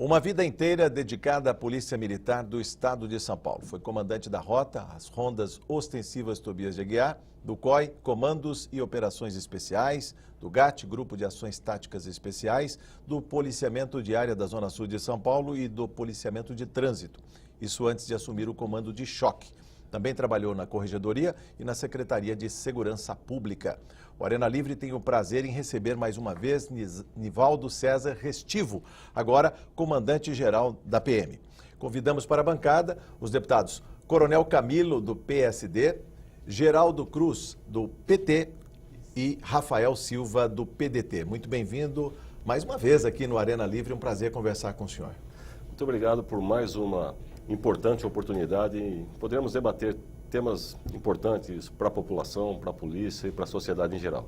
Uma vida inteira dedicada à Polícia Militar do Estado de São Paulo. Foi comandante da Rota, as Rondas Ostensivas Tobias de Aguiar, do COI, Comandos e Operações Especiais, do GAT, Grupo de Ações Táticas Especiais, do Policiamento de Área da Zona Sul de São Paulo e do Policiamento de Trânsito. Isso antes de assumir o comando de choque. Também trabalhou na Corregedoria e na Secretaria de Segurança Pública. O Arena Livre tem o prazer em receber mais uma vez Nivaldo César Restivo, agora comandante-geral da PM. Convidamos para a bancada os deputados Coronel Camilo, do PSD, Geraldo Cruz, do PT e Rafael Silva, do PDT. Muito bem-vindo mais uma vez aqui no Arena Livre, um prazer conversar com o senhor. Muito obrigado por mais uma importante oportunidade e poderemos debater temas importantes para a população, para a polícia e para a sociedade em geral.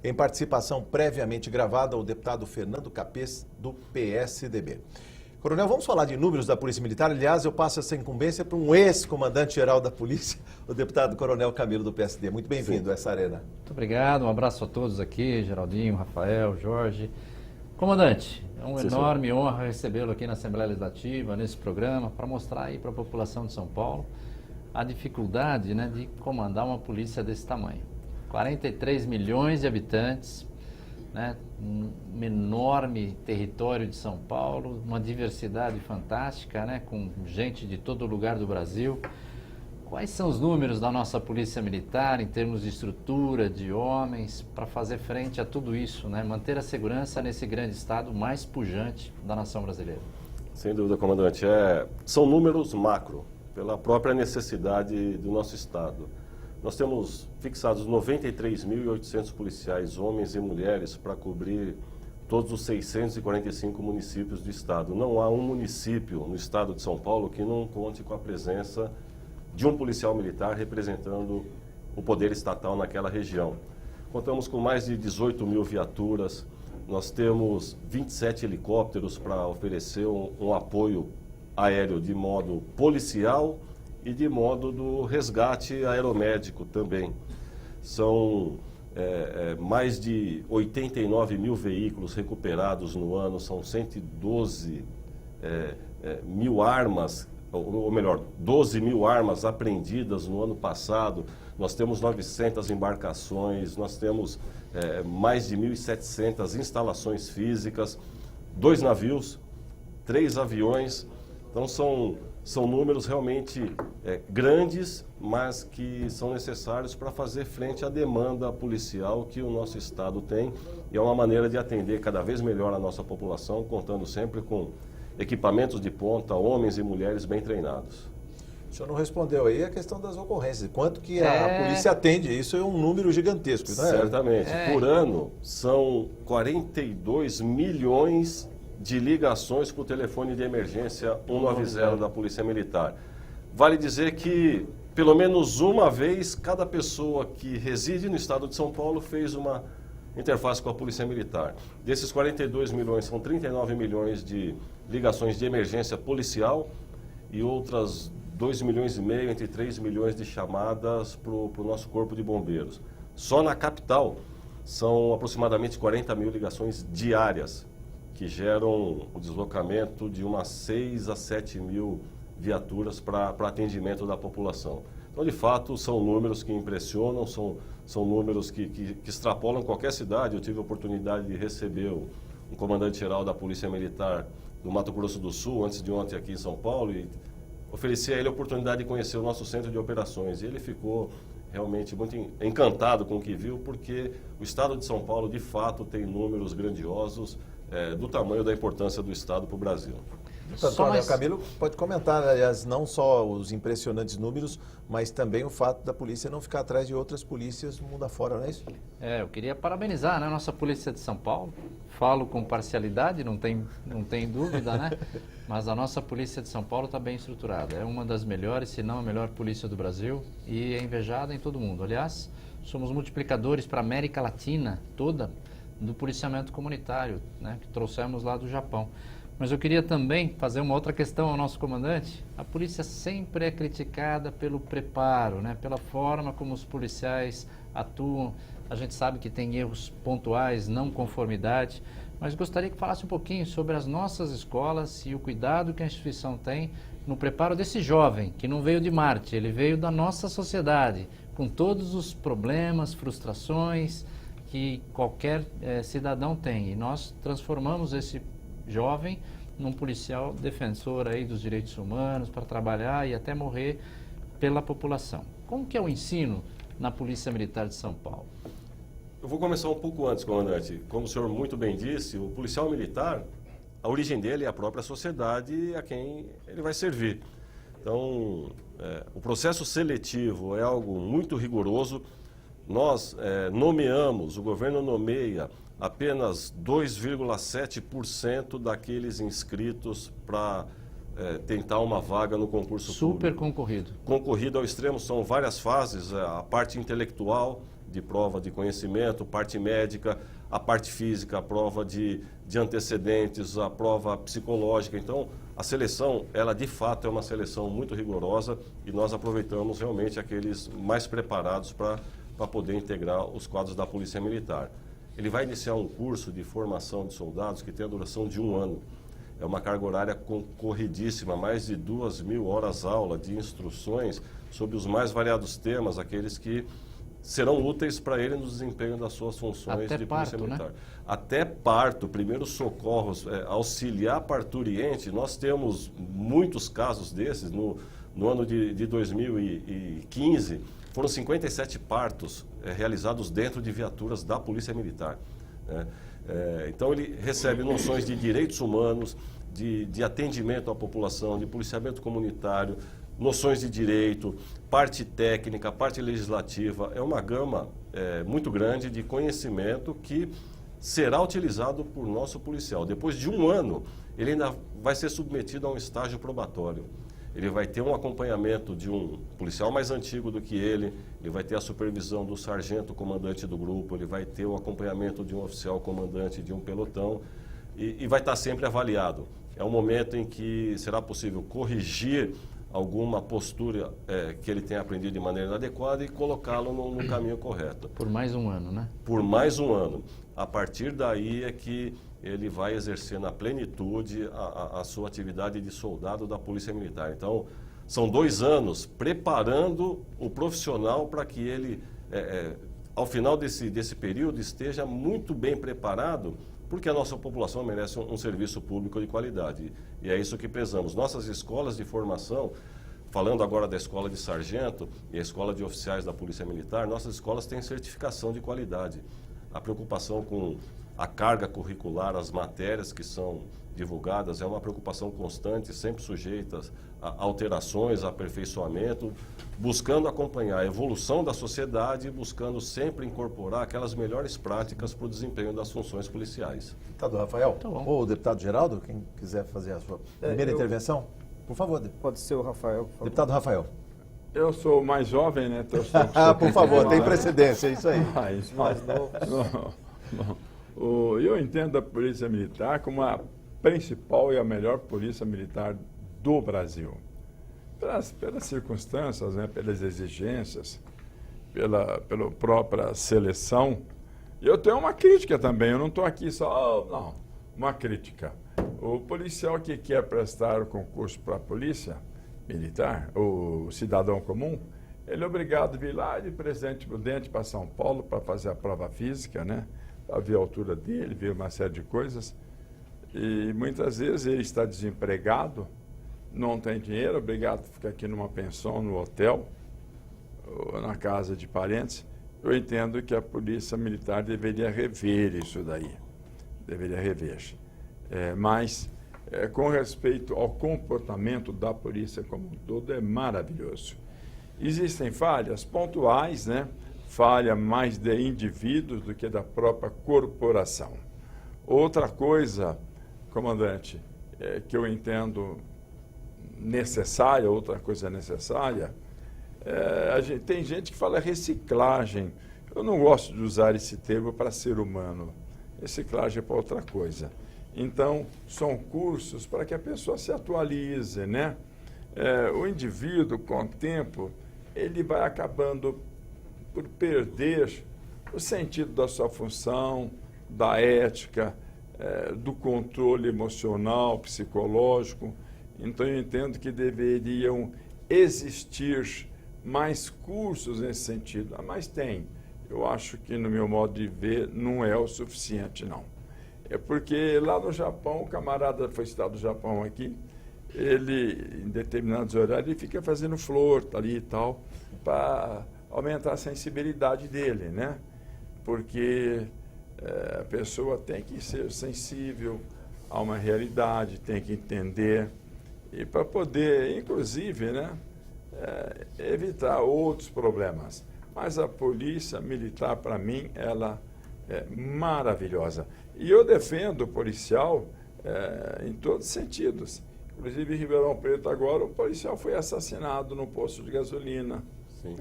Em participação previamente gravada, o deputado Fernando Capês, do PSDB. Coronel, vamos falar de números da Polícia Militar. Aliás, eu passo essa incumbência para um ex-comandante-geral da Polícia, o deputado Coronel Camilo, do PSD. Muito bem-vindo a essa arena. Muito obrigado, um abraço a todos aqui, Geraldinho, Rafael, Jorge. Comandante, é uma enorme honra recebê-lo aqui na Assembleia Legislativa, nesse programa, para mostrar aí para a população de São Paulo a dificuldade, né, de comandar uma polícia desse tamanho. 43 milhões de habitantes, né, um enorme território de São Paulo, uma diversidade fantástica, né, com gente de todo lugar do Brasil. Quais são os números da nossa Polícia Militar em termos de estrutura, de homens, para fazer frente a tudo isso, né? Manter a segurança nesse grande estado mais pujante da nação brasileira? Sem dúvida, comandante. São números macro, pela própria necessidade do nosso estado. Nós temos fixados 93.800 policiais, homens e mulheres, para cobrir todos os 645 municípios do estado. Não há um município no estado de São Paulo que não conte com a presença de um policial militar representando o poder estatal naquela região. Contamos com mais de 18 mil viaturas, nós temos 27 helicópteros para oferecer um apoio aéreo de modo policial e de modo do resgate aeromédico também. São mais de 89 mil veículos recuperados no ano, são 112 mil armas, ou melhor, 12 mil armas apreendidas no ano passado, nós temos 900 embarcações, nós temos mais de 1.700 instalações físicas, 2 navios, 3 aviões, então são números realmente grandes, mas que são necessários para fazer frente à demanda policial que o nosso estado tem, e é uma maneira de atender cada vez melhor a nossa população, contando sempre com equipamentos de ponta, homens e mulheres bem treinados. O senhor não respondeu aí a questão das ocorrências. Quanto que a polícia atende? Isso é um número gigantesco, não é? Certamente. Por ano, são 42 milhões de ligações para o telefone de emergência 190 da Polícia Militar. Vale dizer que, pelo menos uma vez, cada pessoa que reside no estado de São Paulo fez uma interface com a Polícia Militar. Desses 42 milhões, são 39 milhões de ligações de emergência policial e outras 2 milhões e meio, entre 3 milhões de chamadas para o nosso Corpo de Bombeiros. Só na capital são aproximadamente 40 mil ligações diárias, que geram o deslocamento de umas 6 a 7 mil viaturas para atendimento da população. Então, de fato, são números que impressionam, são números que extrapolam qualquer cidade. Eu tive a oportunidade de receber um comandante-geral da Polícia Militar do Mato Grosso do Sul, antes de ontem aqui em São Paulo, e ofereci a ele a oportunidade de conhecer o nosso centro de operações. E ele ficou realmente muito encantado com o que viu, porque o estado de São Paulo, de fato, tem números grandiosos do tamanho da importância do estado para o Brasil. Coronel Camilo pode comentar, aliás, não só os impressionantes números, mas também o fato da polícia não ficar atrás de outras polícias no mundo afora, não é isso? Eu queria parabenizar, né, a nossa Polícia de São Paulo. Falo com parcialidade, não tem dúvida, né? Mas a nossa Polícia de São Paulo está bem estruturada. É uma das melhores, se não a melhor polícia do Brasil, e é invejada em todo o mundo. Aliás, somos multiplicadores para a América Latina toda do policiamento comunitário, né, que trouxemos lá do Japão. Mas eu queria também fazer uma outra questão ao nosso comandante. A polícia sempre é criticada pelo preparo, né? Pela forma como os policiais atuam. A gente sabe que tem erros pontuais, não conformidade, mas gostaria que falasse um pouquinho sobre as nossas escolas e o cuidado que a instituição tem no preparo desse jovem, que não veio de Marte, ele veio da nossa sociedade, com todos os problemas, frustrações que qualquer cidadão tem. E nós transformamos esse jovem num policial defensor aí dos direitos humanos para trabalhar e até morrer pela população. Como que é o ensino na Polícia Militar de São Paulo? Eu vou começar um pouco antes, comandante. Como o senhor muito bem disse, o policial militar, a origem dele é a própria sociedade a quem ele vai servir. Então, o processo seletivo é algo muito rigoroso. Nós nomeamos, o governo nomeia apenas 2,7% daqueles inscritos para tentar uma vaga no concurso público. Super concorrido. Concorrido ao extremo, são várias fases, a parte intelectual de prova de conhecimento, parte médica, a parte física, a prova de antecedentes, a prova psicológica. Então, a seleção, ela de fato é uma seleção muito rigorosa e nós aproveitamos realmente aqueles mais preparados para poder integrar os quadros da Polícia Militar. Ele vai iniciar um curso de formação de soldados que tem a duração de 1 ano. É uma carga horária concorridíssima, mais de 2.000 horas aula de instruções sobre os mais variados temas, aqueles que serão úteis para ele no desempenho das suas funções até de parto, Polícia Militar. Né? Até parto, primeiros socorros, auxiliar parturiente, nós temos muitos casos desses. No ano de 2015, foram 57 partos realizados dentro de viaturas da Polícia Militar. Né? Então ele recebe noções de direitos humanos, de atendimento à população, de policiamento comunitário, noções de direito, parte técnica, parte legislativa. É uma gama muito grande de conhecimento que será utilizado por nosso policial. Depois de 1 ano, ele ainda vai ser submetido a um estágio probatório. Ele vai ter um acompanhamento de um policial mais antigo do que ele vai ter a supervisão do sargento comandante do grupo, ele vai ter o acompanhamento de um oficial comandante de um pelotão e vai estar sempre avaliado. É um momento em que será possível corrigir alguma postura que ele tenha aprendido de maneira inadequada e colocá-lo no caminho correto. Por mais 1 ano, né? Por mais 1 ano. A partir daí é que ele vai exercer na plenitude a sua atividade de soldado da Polícia Militar. Então, são 2 anos preparando o profissional para que ele, ao final desse período, esteja muito bem preparado, porque a nossa população merece um serviço público de qualidade. E é isso que prezamos. Nossas escolas de formação, falando agora da escola de sargento e a escola de oficiais da Polícia Militar, nossas escolas têm certificação de qualidade. A preocupação com a carga curricular, as matérias que são divulgadas, é uma preocupação constante, sempre sujeita a alterações, a aperfeiçoamento, buscando acompanhar a evolução da sociedade, buscando sempre incorporar aquelas melhores práticas para o desempenho das funções policiais. Deputado Rafael, Tá bom. ou o deputado Geraldo, quem quiser fazer a sua primeira intervenção, por favor. Pode ser o Rafael, por favor. Deputado Rafael. Eu sou mais jovem, né? Então Por favor, tem precedência, é isso aí. Mais novo. Eu entendo a Polícia Militar como a principal e a melhor Polícia Militar do Brasil. Pelas circunstâncias, né? Pelas exigências, pela própria seleção. E eu tenho uma crítica também, eu não estou aqui só... Não, uma crítica. O policial que quer prestar o concurso para a Polícia Militar, o cidadão comum, ele é obrigado a vir lá de Presidente Prudente para São Paulo para fazer a prova física, né? Para ver a altura dele, ver uma série de coisas. E muitas vezes ele está desempregado, não tem dinheiro, obrigado a ficar aqui numa pensão, no hotel, ou na casa de parentes. Eu entendo que a Polícia Militar deveria rever isso daí, deveria rever. Mas, com respeito ao comportamento da polícia como um todo, é maravilhoso. Existem falhas pontuais, né? Falha mais de indivíduos do que da própria corporação. Outra coisa, comandante, que eu entendo necessária, outra coisa necessária, tem gente que fala reciclagem. Eu não gosto de usar esse termo para ser humano. Reciclagem é para outra coisa. Então, são cursos para que a pessoa se atualize, né? O indivíduo, com o tempo, ele vai acabando por perder o sentido da sua função, da ética, do controle emocional, psicológico. Então, eu entendo que deveriam existir mais cursos nesse sentido. Mas tem. Eu acho que, no meu modo de ver, não é o suficiente, não. É porque lá no Japão, o camarada foi citado do Japão aqui, ele, em determinados horários, ele fica fazendo flor ali e tal, para aumentar a sensibilidade dele, né? Porque a pessoa tem que ser sensível a uma realidade, tem que entender, e para poder, inclusive, né, evitar outros problemas. Mas a polícia militar, para mim, ela é maravilhosa. E eu defendo o policial em todos os sentidos. Inclusive, em Ribeirão Preto, agora, o policial foi assassinado no posto de gasolina. Sim.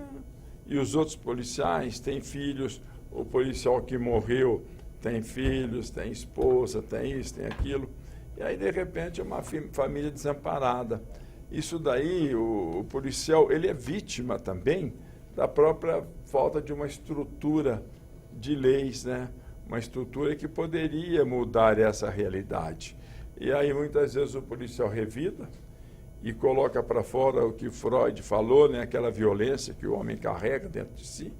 E os outros policiais têm filhos. O policial que morreu tem filhos, tem esposa, tem isso, tem aquilo. E aí, de repente, é uma família desamparada. Isso daí, o policial, ele é vítima também da própria falta de uma estrutura de leis, né? Uma estrutura que poderia mudar essa realidade. E aí, muitas vezes, o policial revida e coloca para fora o que Freud falou, né? Aquela violência que o homem carrega dentro de si,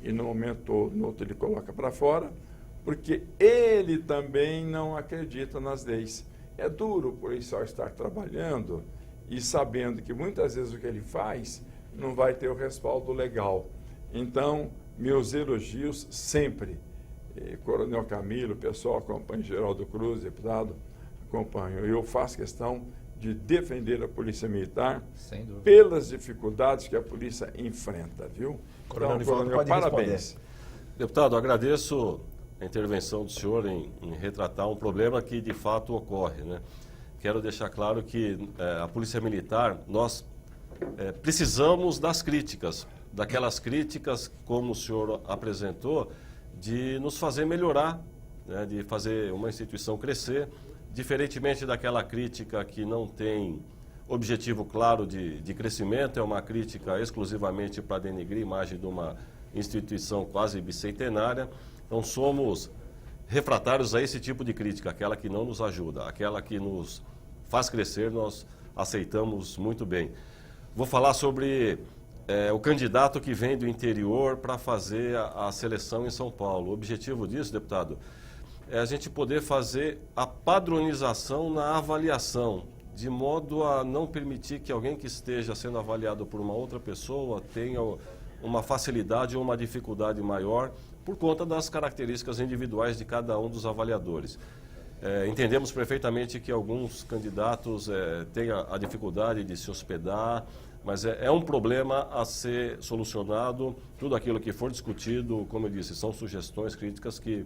e no momento ou no outro ele coloca para fora, porque ele também não acredita nas leis. É duro o policial estar trabalhando e sabendo que muitas vezes o que ele faz não vai ter o respaldo legal. Então, meus elogios sempre. Coronel Camilo, o pessoal acompanha, Geraldo Cruz, deputado, acompanho. Eu faço questão de defender a Polícia Militar pelas dificuldades que a polícia enfrenta, viu? Coronel, então, Coronel, pode parabéns. responder. Deputado, agradeço a intervenção do senhor em retratar um problema que de fato ocorre, né? Quero deixar claro que a Polícia Militar, nós precisamos das críticas, daquelas críticas, como o senhor apresentou, de nos fazer melhorar, né? De fazer uma instituição crescer, diferentemente daquela crítica que não tem objetivo claro de crescimento, é uma crítica exclusivamente para denegrir a imagem de uma instituição quase bicentenária. Então, somos refratários a esse tipo de crítica, aquela que não nos ajuda, aquela que nos faz crescer, nós aceitamos muito bem. Vou falar sobre o candidato que vem do interior para fazer a seleção em São Paulo. O objetivo disso, deputado, é a gente poder fazer a padronização na avaliação, de modo a não permitir que alguém que esteja sendo avaliado por uma outra pessoa tenha uma facilidade ou uma dificuldade maior por conta das características individuais de cada um dos avaliadores. Entendemos perfeitamente que alguns candidatos têm a dificuldade de se hospedar, mas é um problema a ser solucionado. Tudo aquilo que for discutido, como eu disse, são sugestões, críticas que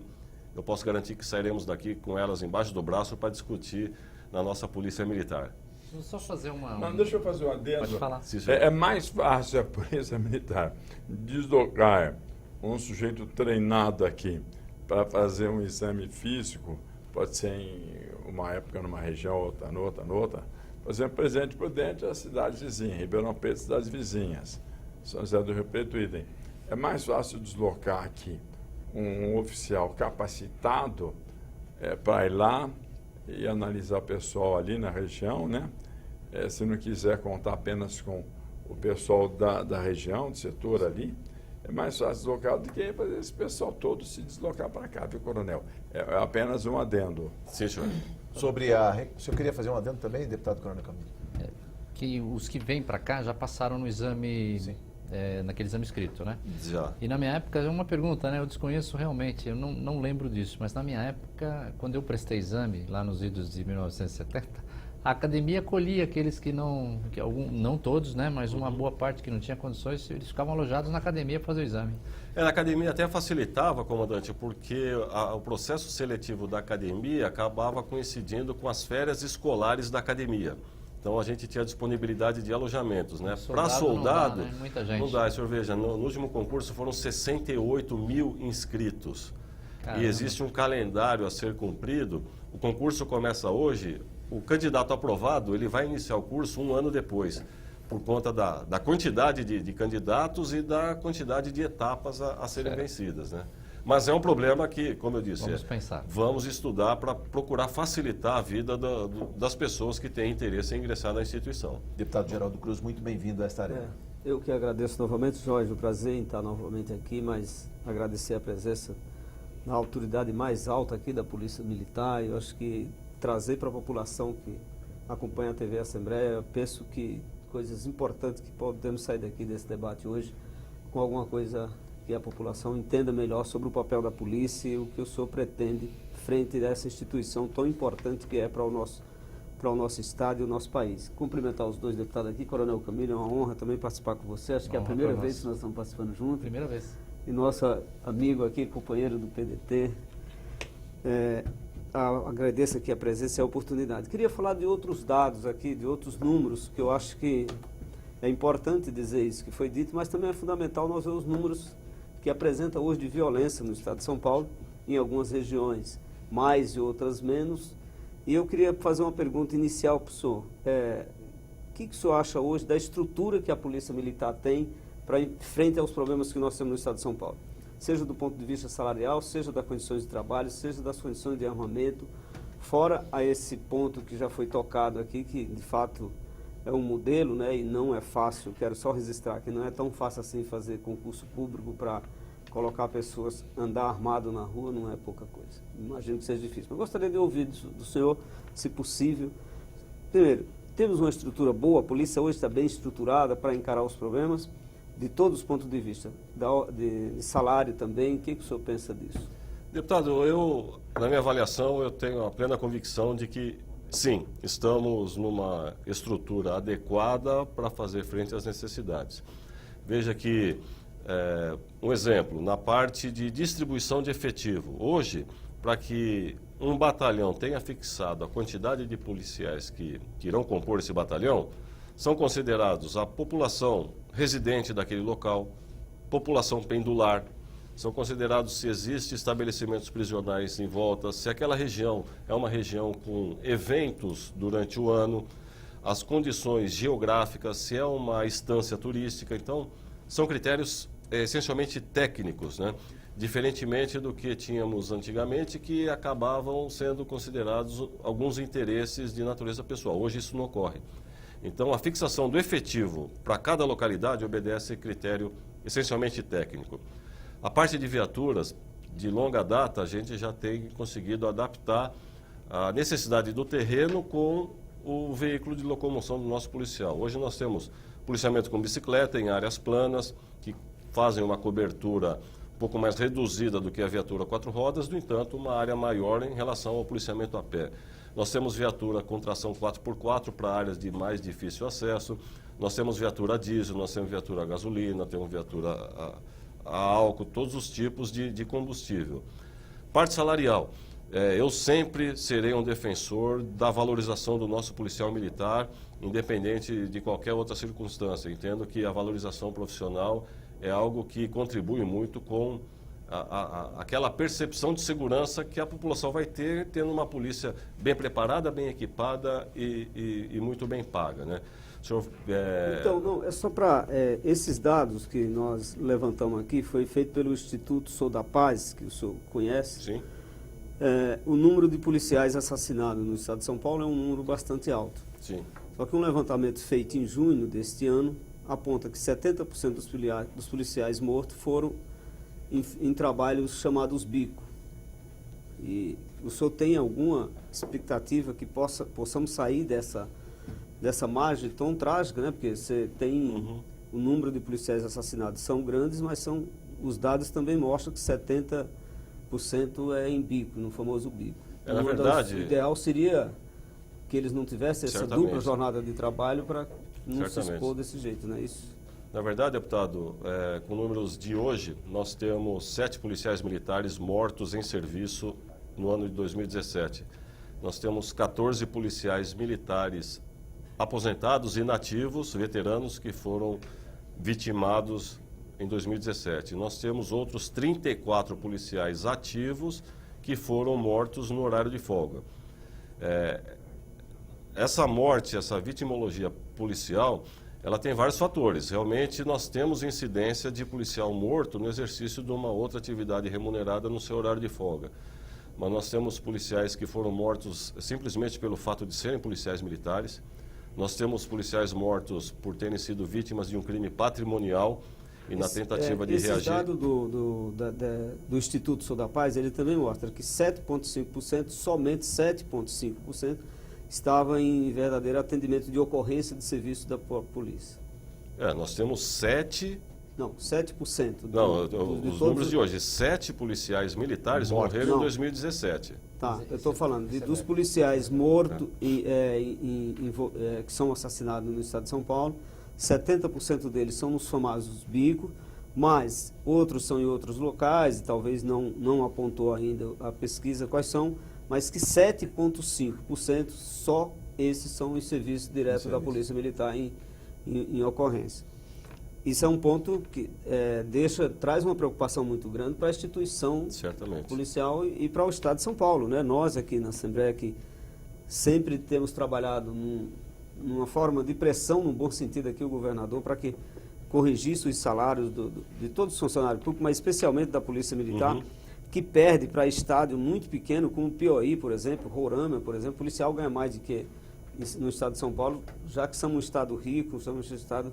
eu posso garantir que sairemos daqui com elas embaixo do braço para discutir na nossa Polícia Militar. Vou só fazer uma... Não, deixa eu fazer um adendo. Pode falar. Sim, É mais fácil a Polícia Militar deslocar um sujeito treinado aqui para fazer um exame físico, pode ser em uma época numa região, outra noutra. Por exemplo, Presidente Prudente é a cidade vizinha, Ribeirão Preto, cidades vizinhas, São José do Rio Preto, idem. É mais fácil deslocar aqui um oficial capacitado para ir lá e analisar o pessoal ali na região, né? Se não quiser contar apenas com o pessoal da região, do setor ali, é mais fácil deslocar do que fazer esse pessoal todo se deslocar para cá, viu, Coronel? É apenas um adendo. Sim, senhor. Sobre o senhor queria fazer um adendo também, deputado Coronel Camilo? Que os que vêm para cá já passaram no exame, naquele exame escrito, né? Já. E na minha época, é uma pergunta, né? Eu desconheço realmente, eu não lembro disso, mas na minha época, quando eu prestei exame, lá nos idos de 1970, a academia acolhia aqueles que não todos, né? Mas uma boa parte que não tinha condições, eles ficavam alojados na academia para fazer o exame. A academia até facilitava, comandante, porque o processo seletivo da academia acabava coincidindo com as férias escolares da academia. Então a gente tinha disponibilidade de alojamentos, né? Para soldado, não dá, né? Muita gente. Não dá, senhor veja, no último concurso foram 68 mil inscritos. Caramba. E existe um calendário a ser cumprido. O concurso começa hoje, o candidato aprovado, ele vai iniciar o curso um ano depois, por conta da quantidade de candidatos e da quantidade de etapas a serem vencidas, né? Mas é um problema que, como eu disse, Vamos pensar. Vamos estudar para procurar facilitar a vida das pessoas que têm interesse em ingressar na instituição. Deputado Geraldo Cruz, muito bem-vindo a esta arena. Eu que agradeço novamente, Jorge, o prazer em estar novamente aqui, mas agradecer a presença da autoridade mais alta aqui da Polícia Militar. Eu acho que trazer para a população que acompanha a TV Assembleia, eu penso que coisas importantes que podemos sair daqui desse debate hoje com alguma coisa que a população entenda melhor sobre o papel da polícia e o que o senhor pretende frente a essa instituição tão importante que é para o nosso estado e o nosso país. Cumprimentar os dois deputados aqui, Coronel Camilo, é uma honra também participar com você. Acho que é a primeira vez que nós estamos participando juntos. Primeira vez. E nosso amigo aqui, companheiro do PDT. Agradeço aqui a presença e a oportunidade. Queria falar de outros dados aqui, de outros números, que eu acho que é importante dizer isso que foi dito, mas também é fundamental nós ver os números que apresenta hoje de violência no estado de São Paulo, em algumas regiões mais e outras menos. E eu queria fazer uma pergunta inicial para o senhor. O que o senhor acha hoje da estrutura que a Polícia Militar tem para frente aos problemas que nós temos no estado de São Paulo? Seja do ponto de vista salarial, seja das condições de trabalho, seja das condições de armamento, fora a esse ponto que já foi tocado aqui, que de fato é um modelo, né, e não é fácil, quero só registrar que não é tão fácil assim fazer concurso público para colocar pessoas, andar armado na rua, não é pouca coisa. Imagino que seja difícil. Mas gostaria de ouvir do senhor, se possível. Primeiro, temos uma estrutura boa, a polícia hoje está bem estruturada para encarar os problemas, de todos os pontos de vista, de salário também. O que o senhor pensa disso? Deputado, na minha avaliação, eu tenho a plena convicção de que, sim, estamos numa estrutura adequada para fazer frente às necessidades. Veja que, um exemplo, na parte de distribuição de efetivo. Hoje, para que um batalhão tenha fixado a quantidade de policiais que irão compor esse batalhão, são considerados a população residente daquele local, população pendular, são considerados se existe estabelecimentos prisionais em volta, se aquela região é uma região com eventos durante o ano, as condições geográficas, se é uma estância turística. Então, são critérios essencialmente técnicos, né? Diferentemente do que tínhamos antigamente, que acabavam sendo considerados alguns interesses de natureza pessoal. Hoje isso não ocorre. Então, a fixação do efetivo para cada localidade obedece a critério essencialmente técnico. A parte de viaturas, de longa data, a gente já tem conseguido adaptar a necessidade do terreno com o veículo de locomoção do nosso policial. Hoje nós temos policiamento com bicicleta em áreas planas, que fazem uma cobertura um pouco mais reduzida do que a viatura 4 rodas, no entanto, uma área maior em relação ao policiamento a pé. Nós temos viatura com tração 4x4 para áreas de mais difícil acesso, nós temos viatura a diesel, nós temos viatura a gasolina, temos viatura a álcool, todos os tipos de combustível. Parte salarial. Eu sempre serei um defensor da valorização do nosso policial militar, independente de qualquer outra circunstância. Entendo que a valorização profissional é algo que contribui muito com aquela percepção de segurança que a população vai ter, tendo uma polícia bem preparada, bem equipada e muito bem paga, né? Senhor, Então, não, é só para esses dados que nós levantamos aqui, foi feito pelo Instituto Sou da Paz, que o senhor conhece. Sim. O número de policiais assassinados no estado de São Paulo é um número bastante alto. Sim. Só que um levantamento feito em junho deste ano aponta que 70% dos policiais mortos foram em trabalhos chamados bico. E o senhor tem alguma expectativa que possamos sair dessa margem tão trágica, né? Porque você tem o número de policiais assassinados são grandes, mas os dados também mostram que 70% é em bico, no famoso bico. Na verdade, o ideal seria que eles não tivessem essa certamente dupla jornada de trabalho para não se certamente expor desse jeito, não é isso? Na verdade, deputado, com números de hoje, nós temos 7 policiais militares mortos em serviço no ano de 2017. Nós temos 14 policiais militares aposentados, inativos, veteranos, que foram vitimados em 2017. Nós temos outros 34 policiais ativos que foram mortos no horário de folga. Essa morte, essa vitimologia policial, ela tem vários fatores. Realmente, nós temos incidência de policial morto no exercício de uma outra atividade remunerada no seu horário de folga. Mas nós temos policiais que foram mortos simplesmente pelo fato de serem policiais militares. Nós temos policiais mortos por terem sido vítimas de um crime patrimonial e na tentativa de reagir. Esse dado do Instituto Sou da Paz, ele também mostra que 7,5%, somente 7,5%, estava em verdadeiro atendimento de ocorrência de serviço da polícia. Nós temos 7... Não, 7%. Os números de hoje, 7 policiais militares morreram em 2017. Tá, eu estou falando dos policiais mortos que são assassinados no estado de São Paulo, 70% deles são nos famosos bicos, mas outros são em outros locais, e talvez não apontou ainda a pesquisa quais são, mas que 7,5% só esses são em serviço direto da Polícia Militar em ocorrência. Isso é um ponto que traz uma preocupação muito grande para a instituição policial e para o Estado de São Paulo, né? Nós aqui na Assembleia que sempre temos trabalhado numa forma de pressão, no bom sentido aqui, o governador, para que corrigisse os salários de todos os funcionários públicos, mas especialmente da Polícia Militar, que perde para estádio muito pequeno, como o Piauí, por exemplo, Roraima, por exemplo. O policial ganha mais do que no estado de São Paulo, já que somos um estado rico, somos um estado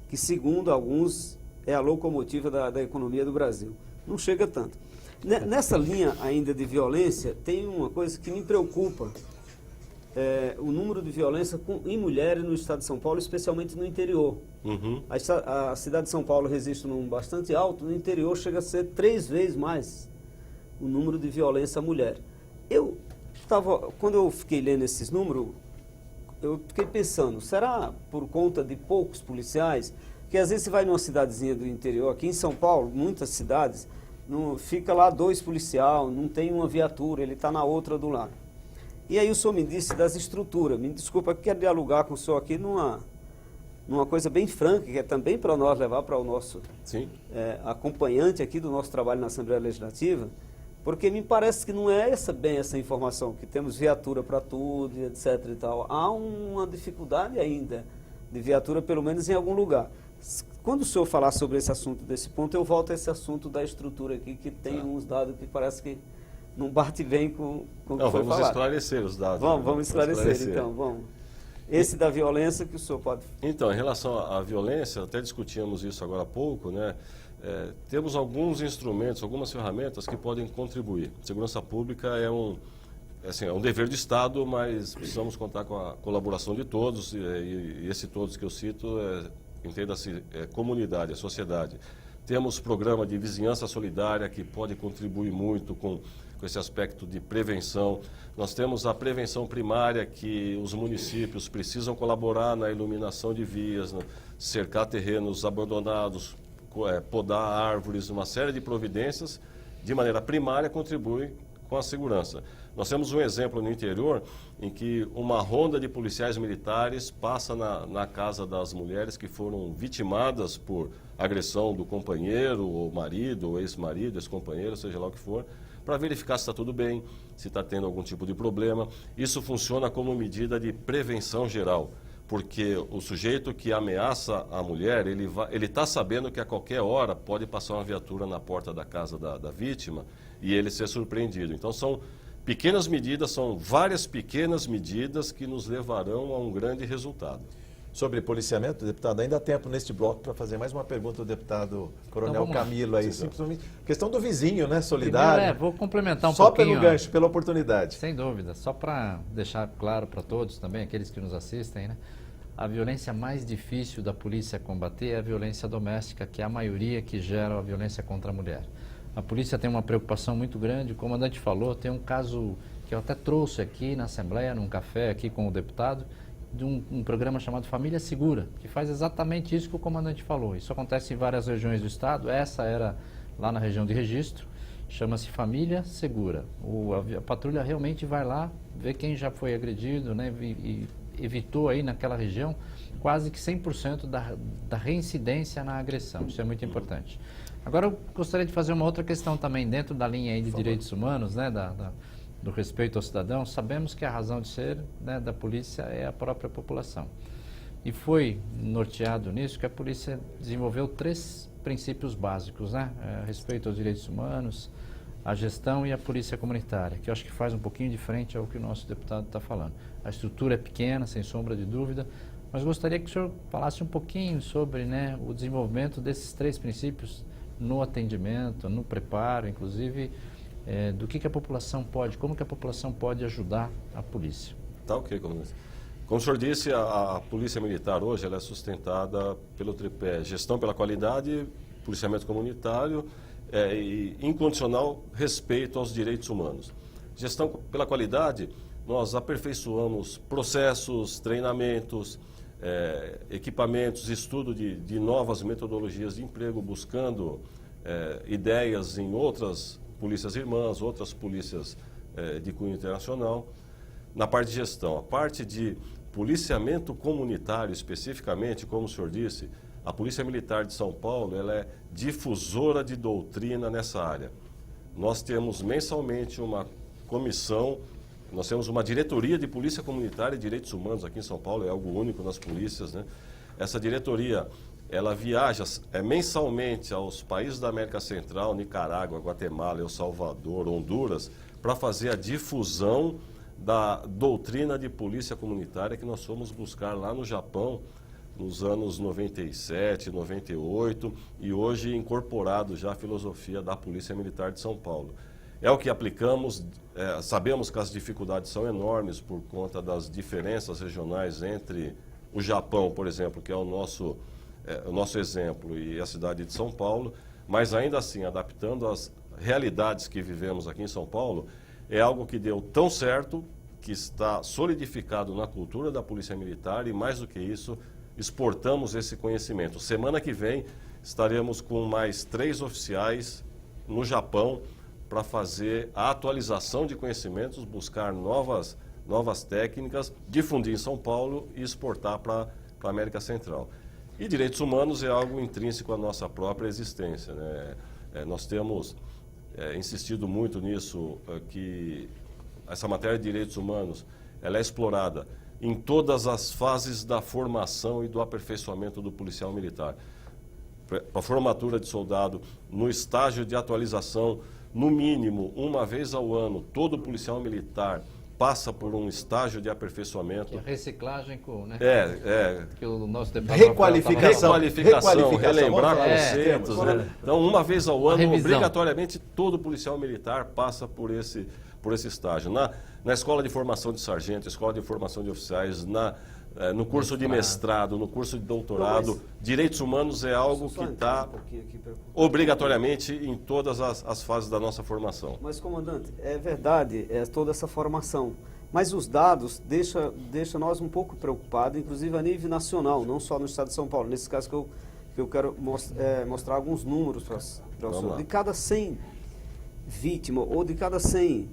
que, segundo alguns, é a locomotiva da economia do Brasil. Não chega tanto. Nessa linha ainda de violência, tem uma coisa que me preocupa, o número de violência em mulheres no estado de São Paulo, especialmente no interior. A cidade de São Paulo resiste num bastante alto, no interior chega a ser 3 vezes mais o número de violência à mulher. Quando eu fiquei lendo esses números, eu fiquei pensando, será por conta de poucos policiais? Que às vezes você vai numa cidadezinha do interior, aqui em São Paulo, muitas cidades, fica lá 2 policiais, não tem uma viatura, ele está na outra do lado. E aí o senhor me disse das estruturas, me desculpa, quero dialogar com o senhor aqui numa coisa bem franca, que é também para nós levar para o nosso acompanhante aqui do nosso trabalho na Assembleia Legislativa, porque me parece que não é bem essa informação, que temos viatura para tudo, etc. e tal. Há uma dificuldade ainda de viatura, pelo menos em algum lugar. Quando o senhor falar sobre esse assunto, desse ponto, eu volto a esse assunto da estrutura aqui, que tem uns dados que parece que não bate bem com o que foi falado. Vamos esclarecer os dados. Vamos esclarecer, então, vamos. Esse da violência que o senhor pode... Então, em relação à violência, até discutíamos isso agora há pouco, né? Temos alguns instrumentos, algumas ferramentas que podem contribuir. Segurança pública é um dever de Estado, mas precisamos contar com a colaboração de todos, e esse todos que eu cito, entenda-se, comunidade, a sociedade. Temos programa de vizinhança solidária que pode contribuir muito com esse aspecto de prevenção. Nós temos a prevenção primária, que os municípios precisam colaborar na iluminação de vias, cercar terrenos abandonados, podar árvores, uma série de providências, de maneira primária, contribuem com a segurança. Nós temos um exemplo no interior em que uma ronda de policiais militares passa na casa das mulheres que foram vitimadas por agressão do companheiro, ou marido, ou ex-marido, ex-companheiro, seja lá o que for, para verificar se está tudo bem, se está tendo algum tipo de problema. Isso funciona como medida de prevenção geral, porque o sujeito que ameaça a mulher, ele está sabendo que a qualquer hora pode passar uma viatura na porta da casa da vítima e ele ser surpreendido. Então são pequenas medidas, são várias pequenas medidas que nos levarão a um grande resultado. Sobre policiamento, deputado, ainda há tempo neste bloco para fazer mais uma pergunta ao deputado Coronel Camilo aí, simplesmente questão do vizinho, né, solidário. Primeiro, vou complementar um pouquinho. Só pelo gancho, pela oportunidade. Sem dúvida, só para deixar claro para todos também, aqueles que nos assistem, né? A violência mais difícil da polícia combater é a violência doméstica, que é a maioria que gera a violência contra a mulher. A polícia tem uma preocupação muito grande, o comandante falou, tem um caso que eu até trouxe aqui na Assembleia, num café aqui com o deputado, de um programa chamado Família Segura, que faz exatamente isso que o comandante falou. Isso acontece em várias regiões do estado, essa era lá na região de Registro, chama-se Família Segura. A patrulha realmente vai lá, vê quem já foi agredido, né, e evitou aí naquela região quase que 100% da reincidência na agressão. Isso é muito importante. Agora eu gostaria de fazer uma outra questão também, dentro da linha aí de direitos humanos, né, do respeito ao cidadão. Sabemos que a razão de ser, né, da polícia é a própria população. E foi norteado nisso que a polícia desenvolveu 3 princípios básicos, né? Respeito aos direitos humanos, a gestão e a polícia comunitária, que eu acho que faz um pouquinho diferente ao que o nosso deputado está falando. A estrutura é pequena, sem sombra de dúvida, mas gostaria que o senhor falasse um pouquinho sobre, né, o desenvolvimento desses 3 princípios no atendimento, no preparo, inclusive, do que a população pode, como que a população pode ajudar a polícia. Tá ok, comandante. Como o senhor disse, a Polícia Militar hoje ela é sustentada pelo tripé gestão pela qualidade, policiamento comunitário e incondicional respeito aos direitos humanos. Gestão pela qualidade, nós aperfeiçoamos processos, treinamentos, equipamentos, estudo de novas metodologias de emprego, buscando ideias em outras polícias irmãs, outras polícias de cunho internacional. Na parte de gestão, a parte de policiamento comunitário especificamente, como o senhor disse, a Polícia Militar de São Paulo ela é difusora de doutrina nessa área. Nós temos mensalmente uma comissão, nós temos uma diretoria de Polícia Comunitária e Direitos Humanos aqui em São Paulo, é algo único nas polícias, né? Essa diretoria, ela viaja mensalmente aos países da América Central, Nicarágua, Guatemala, El Salvador, Honduras, para fazer a difusão da doutrina de polícia comunitária que nós fomos buscar lá no Japão nos anos 97, 98 e hoje incorporado já a filosofia da Polícia Militar de São Paulo. É o que aplicamos, sabemos que as dificuldades são enormes por conta das diferenças regionais entre o Japão, por exemplo, que é o nosso exemplo, e a cidade de São Paulo, mas ainda assim, adaptando as realidades que vivemos aqui em São Paulo, é algo que deu tão certo, que está solidificado na cultura da Polícia Militar e, mais do que isso, exportamos esse conhecimento. Semana que vem estaremos com mais 3 oficiais no Japão para fazer a atualização de conhecimentos, buscar novas técnicas, difundir em São Paulo e exportar para a América Central. E direitos humanos é algo intrínseco à nossa própria existência, né? Nós temos insistido muito nisso, que essa matéria de direitos humanos ela é explorada em todas as fases da formação e do aperfeiçoamento do policial militar. Para a formatura de soldado, no estágio de atualização, no mínimo, uma vez ao ano, todo policial militar passa por um estágio de aperfeiçoamento. Reciclagem, né? Que o nosso deputado Requalificação, relembrar conceitos. Né? Então, uma vez ao ano, obrigatoriamente, todo policial militar passa por esse estágio. Na escola de formação de sargento, escola de formação de oficiais, no curso de mestrado, no curso de doutorado, direitos humanos é algo que está obrigatoriamente em todas as fases da nossa formação. Mas, comandante, é verdade, toda essa formação. Mas os dados deixam nós um pouco preocupados, inclusive a nível nacional, não só no estado de São Paulo. Nesse caso que eu quero mostrar alguns números para o senhor. De cada 100 vítimas, ou de cada 100,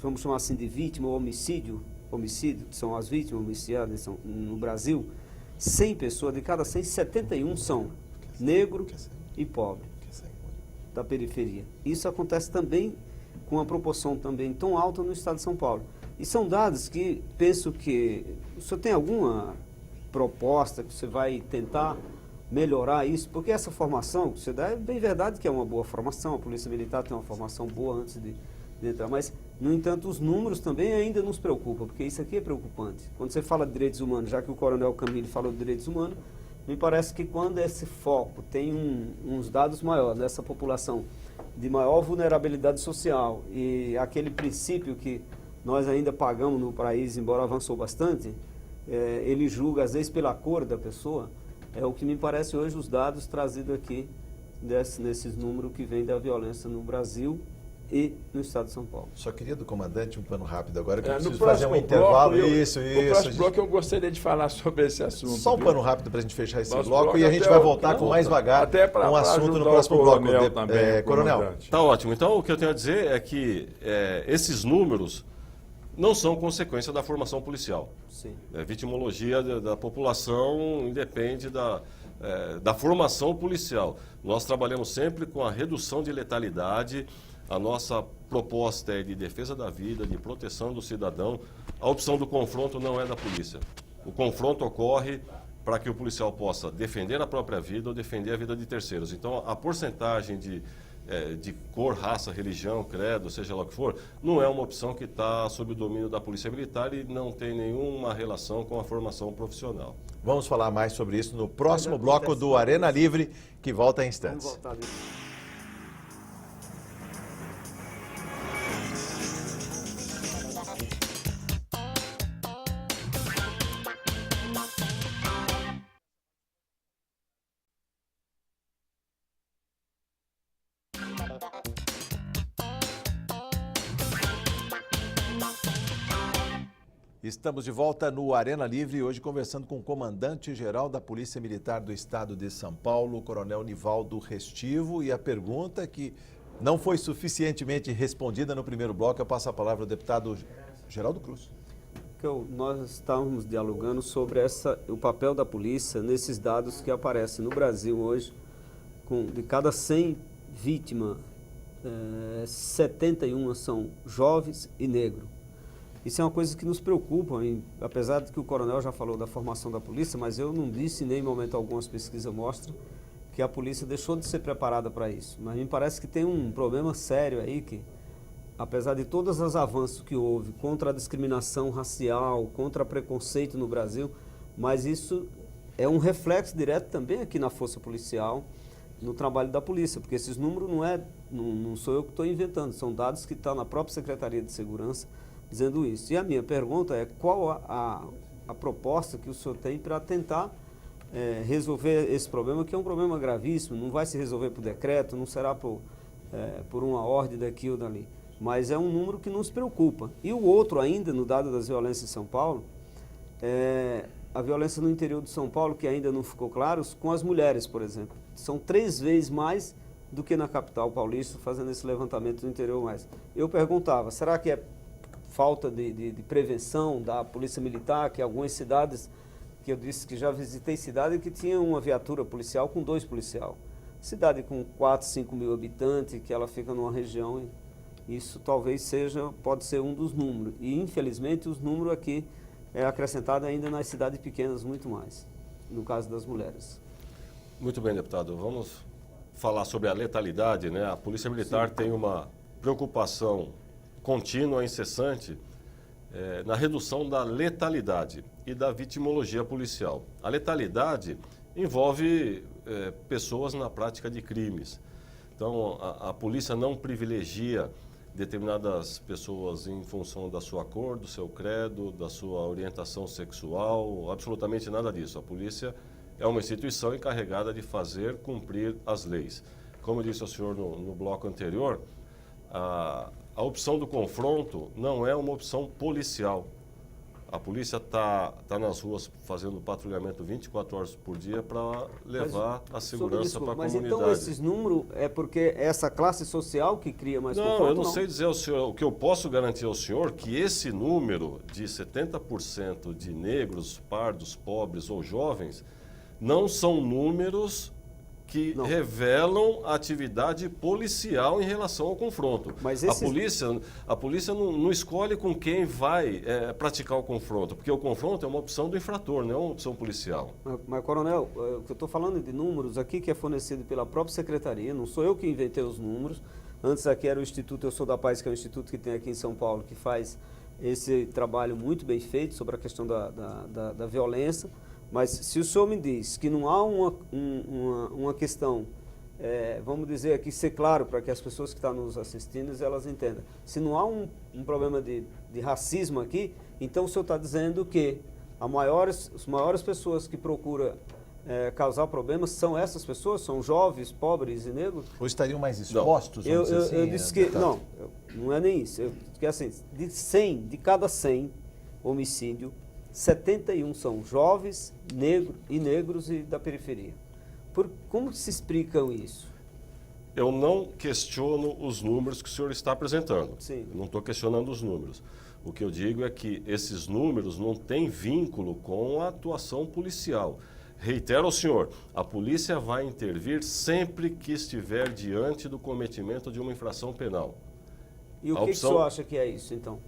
vamos chamar assim de vítima ou homicídio, que são as vítimas homicidadas no Brasil, 100 pessoas, de cada 100, 71 são negro e pobre, da periferia. Isso acontece também com uma proporção também tão alta no estado de São Paulo. E são dados que penso que... O senhor tem alguma proposta que você vai tentar melhorar isso? Porque essa formação que você dá, é bem verdade que é uma boa formação, a Polícia Militar tem uma formação boa antes de entrar, mas, no entanto, os números também ainda nos preocupam, porque isso aqui é preocupante. Quando você fala de direitos humanos, já que o Coronel Camilo falou de direitos humanos, me parece que quando esse foco tem uns dados maiores dessa população de maior vulnerabilidade social e aquele princípio que nós ainda pagamos no país, embora avançou bastante, ele julga, às vezes, pela cor da pessoa, é o que me parece hoje os dados trazidos aqui nesses números que vem da violência no Brasil e no estado de São Paulo. Só queria do comandante um pano rápido agora, que eu no preciso fazer um intervalo. No próximo bloco eu gostaria de falar sobre esse assunto. Só um pano rápido para a gente fechar esse bloco e a gente vai voltar com mais vagar com o assunto no próximo bloco. Coronel. Tá ótimo. Então, o que eu tenho a dizer é que esses números não são consequência da formação policial. Sim. A vitimologia da população independe da formação policial. Nós trabalhamos sempre com a redução de letalidade. A nossa proposta é de defesa da vida, de proteção do cidadão. A opção do confronto não é da polícia. O confronto ocorre para que o policial possa defender a própria vida ou defender a vida de terceiros. Então, a porcentagem de cor, raça, religião, credo, seja lá o que for, não é uma opção que está sob o domínio da Polícia Militar e não tem nenhuma relação com a formação profissional. Vamos falar mais sobre isso no próximo bloco do Arena Livre, que volta em instantes. Vamos voltar ali. Estamos de volta no Arena Livre, hoje conversando com o comandante-geral da Polícia Militar do Estado de São Paulo, o Coronel Nivaldo Restivo. E a pergunta que não foi suficientemente respondida no primeiro bloco, eu passo a palavra ao deputado Geraldo Cruz. Nós estávamos dialogando sobre o papel da polícia nesses dados que aparecem no Brasil hoje. De cada 100 vítimas, 71 são jovens e negros. Isso é uma coisa que nos preocupa, apesar de que o coronel já falou da formação da polícia, mas eu não disse nem em momento algum, as pesquisas mostram que a polícia deixou de ser preparada para isso. Mas me parece que tem um problema sério aí que, apesar de todos os avanços que houve contra a discriminação racial, contra preconceito no Brasil, mas isso é um reflexo direto também aqui na força policial, no trabalho da polícia, porque esses números não sou eu que estou inventando, são dados que estão na própria Secretaria de Segurança dizendo isso. E a minha pergunta é qual a proposta que o senhor tem para tentar resolver esse problema, que é um problema gravíssimo, não vai se resolver por decreto, não será por uma ordem daqui ou dali, mas é um número que nos preocupa. E o outro ainda, no dado das violências em São Paulo, a violência no interior de São Paulo, que ainda não ficou claro, com as mulheres, por exemplo. São 3 vezes mais do que na capital paulista, fazendo esse levantamento do interior mais. Eu perguntava, será que é falta de prevenção da Polícia Militar, que algumas cidades, que eu disse que já visitei cidade que tinha uma viatura policial com 2 policiais. Cidade com 4, 5 mil habitantes, que ela fica numa região, isso talvez pode ser um dos números. E infelizmente os números aqui é acrescentado ainda nas cidades pequenas muito mais, no caso das mulheres. Muito bem, deputado. Vamos falar sobre a letalidade, né? A Polícia Militar tem uma preocupação contínua, incessante, na redução da letalidade e da vitimologia policial. A letalidade envolve pessoas na prática de crimes. Então, a polícia não privilegia determinadas pessoas em função da sua cor, do seu credo, da sua orientação sexual, absolutamente nada disso. A polícia é uma instituição encarregada de fazer cumprir as leis. Como eu disse ao senhor no bloco anterior, a opção do confronto não é uma opção policial. A polícia está nas ruas fazendo patrulhamento 24 horas por dia para levar a segurança para a comunidade. Mas então esses números é porque é essa classe social que cria mais confronto? Não, eu não sei dizer ao senhor, o que eu posso garantir ao senhor que esse número de 70% de negros, pardos, pobres ou jovens não são números que revelam a atividade policial em relação ao confronto. Mas a polícia não escolhe com quem vai praticar o confronto, porque o confronto é uma opção do infrator, não é uma opção policial. Mas coronel, eu estou falando de números aqui que é fornecido pela própria secretaria, não sou eu que inventei os números. Antes aqui era o Instituto Eu Sou da Paz, que é um instituto que tem aqui em São Paulo, que faz esse trabalho muito bem feito sobre a questão da violência. Mas se o senhor me diz que não há uma questão, vamos dizer aqui, ser claro para que as pessoas que estão nos assistindo, elas entendam. Se não há um problema de racismo aqui, então o senhor está dizendo que as maiores pessoas que procuram causar problemas são essas pessoas? São jovens, pobres e negros? Ou estariam mais expostos? Eu disse que, não é nem isso. Porque assim, de cada 100 homicídios, 71 são jovens, negros e da periferia. Como se explicam isso? Eu não questiono os números que o senhor está apresentando. Sim. Eu não estou questionando os números. O que eu digo é que esses números não têm vínculo com a atuação policial. Reitero ao senhor, a polícia vai intervir sempre que estiver diante do cometimento de uma infração penal. E o que o senhor acha que é isso, então?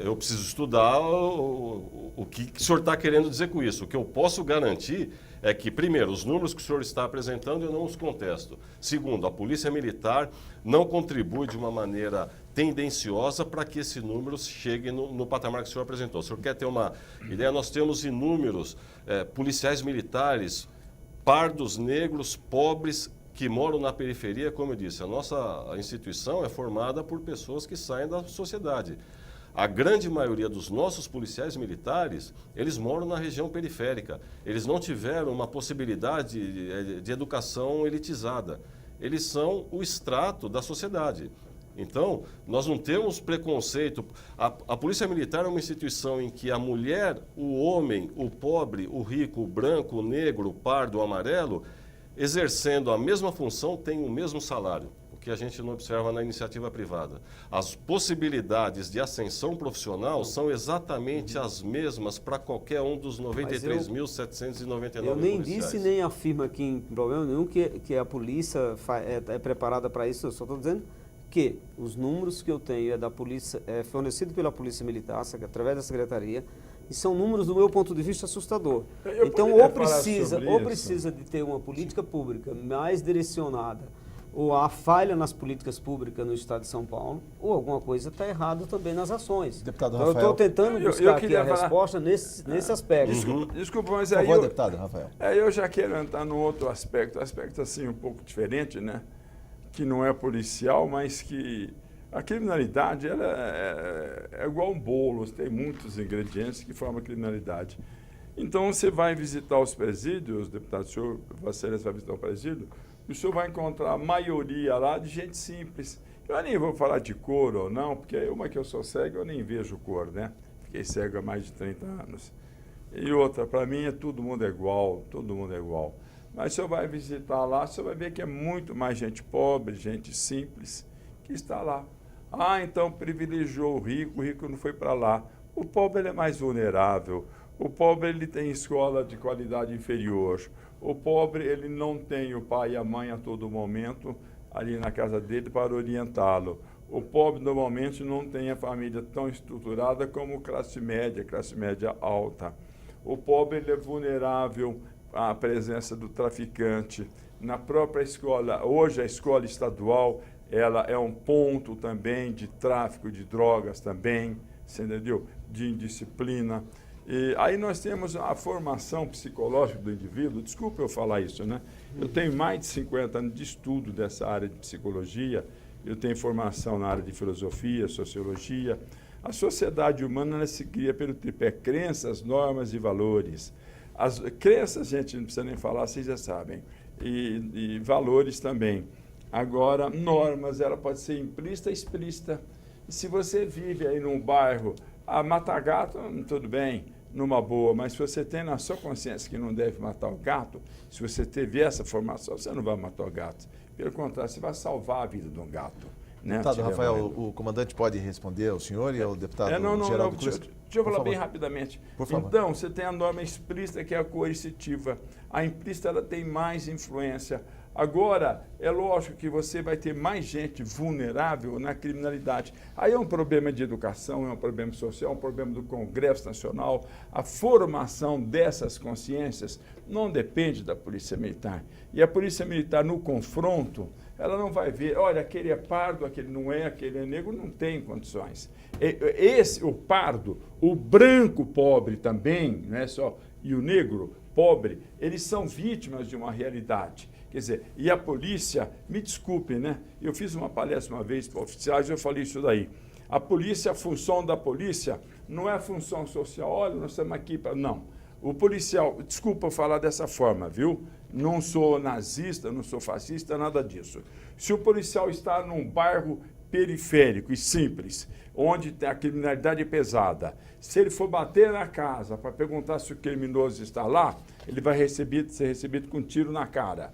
Eu preciso estudar o que o senhor está querendo dizer com isso. O que eu posso garantir é que, primeiro, os números que o senhor está apresentando eu não os contesto. Segundo, a Polícia Militar não contribui de uma maneira tendenciosa para que esse número chegue no patamar que o senhor apresentou. O senhor quer ter uma ideia? Nós temos inúmeros policiais militares, pardos, negros, pobres, que moram na periferia. Como eu disse, a nossa instituição é formada por pessoas que saem da sociedade. A grande maioria dos nossos policiais militares, eles moram na região periférica. Eles não tiveram uma possibilidade de educação elitizada. Eles são o extrato da sociedade. Então, nós não temos preconceito. A Polícia Militar é uma instituição em que a mulher, o homem, o pobre, o rico, o branco, o negro, o pardo, o amarelo, exercendo a mesma função, tem o mesmo salário, o que a gente não observa na iniciativa privada. As possibilidades de ascensão profissional são exatamente as mesmas para qualquer um dos 93.799 Eu nem policiais. disse nem afirmo aqui em problema nenhum que a polícia é preparada para isso. Eu só estou dizendo que os números que eu tenho da polícia, fornecido pela Polícia Militar, através da Secretaria, e são números, do meu ponto de vista, assustador. Então, ou precisa de ter uma política pública mais direcionada, ou há falha nas políticas públicas no Estado de São Paulo, ou alguma coisa está errada também nas ações. Deputado Então, Rafael, eu estou tentando buscar aqui a resposta nesse aspecto. Desculpa, mas por aí favor, deputado Rafael. eu já quero entrar no outro aspecto assim um pouco diferente, né? Que não é policial, mas que a criminalidade ela é igual um bolo, tem muitos ingredientes que formam a criminalidade. Então, você vai visitar os presídios, deputado, o senhor vai visitar o presídio, o senhor vai encontrar a maioria lá de gente simples. Eu nem vou falar de cor ou não, porque uma que eu sou cego, eu nem vejo cor, né? Fiquei cego há mais de 30 anos. E outra, para mim, todo mundo é igual, todo mundo é igual. Mas o senhor vai visitar lá, o senhor vai ver que é muito mais gente pobre, gente simples, que está lá. Ah, então privilegiou o rico não foi para lá. O pobre ele é mais vulnerável, o pobre ele tem escola de qualidade inferior, o pobre ele não tem o pai e a mãe a todo momento ali na casa dele para orientá-lo. O pobre normalmente não tem a família tão estruturada como classe média alta. O pobre ele é vulnerável à presença do traficante. Na própria escola, hoje a escola estadual, ela é um ponto também de tráfico de drogas também, você entendeu? De indisciplina. E aí nós temos a formação psicológica do indivíduo. Desculpa eu falar isso, né? Eu tenho mais de 50 anos de estudo dessa área de psicologia, eu tenho formação na área de filosofia, sociologia. A sociedade humana ela se cria pelo tripé crenças, normas e valores. As crenças, gente, não precisa nem falar, vocês já sabem, e valores também. Agora, normas, ela pode ser implícita e explícita. E se você vive aí num bairro, matar gato, tudo bem, numa boa, mas se você tem na sua consciência que não deve matar o gato, se você teve essa formação, você não vai matar o gato. Pelo contrário, você vai salvar a vida de um gato. Né? Deputado Rafael, o comandante pode responder ao senhor e ao deputado Geraldo Cruz? Deixa eu falar bem rapidamente. Por favor. Então, você tem a norma explícita, que é a coercitiva. A implícita ela tem mais influência. Agora, é lógico que você vai ter mais gente vulnerável na criminalidade. Aí é um problema de educação, é um problema social, é um problema do Congresso Nacional. A formação dessas consciências não depende da Polícia Militar. E a Polícia Militar, no confronto, ela não vai ver, olha, aquele é pardo, aquele não é, aquele é negro, não tem condições. O pardo, o branco pobre também, não é só, e o negro pobre, eles são vítimas de uma realidade. Quer dizer, e a polícia, me desculpe, né? Eu fiz uma palestra uma vez para oficiais e eu falei isso daí. A polícia, a função da polícia não é a função social. Olha, nós estamos aqui para... Não. O policial, desculpa falar dessa forma, viu? Não sou nazista, não sou fascista, nada disso. Se o policial está num bairro periférico e simples, onde a criminalidade é pesada, se ele for bater na casa para perguntar se o criminoso está lá, ele vai ser recebido com um tiro na cara.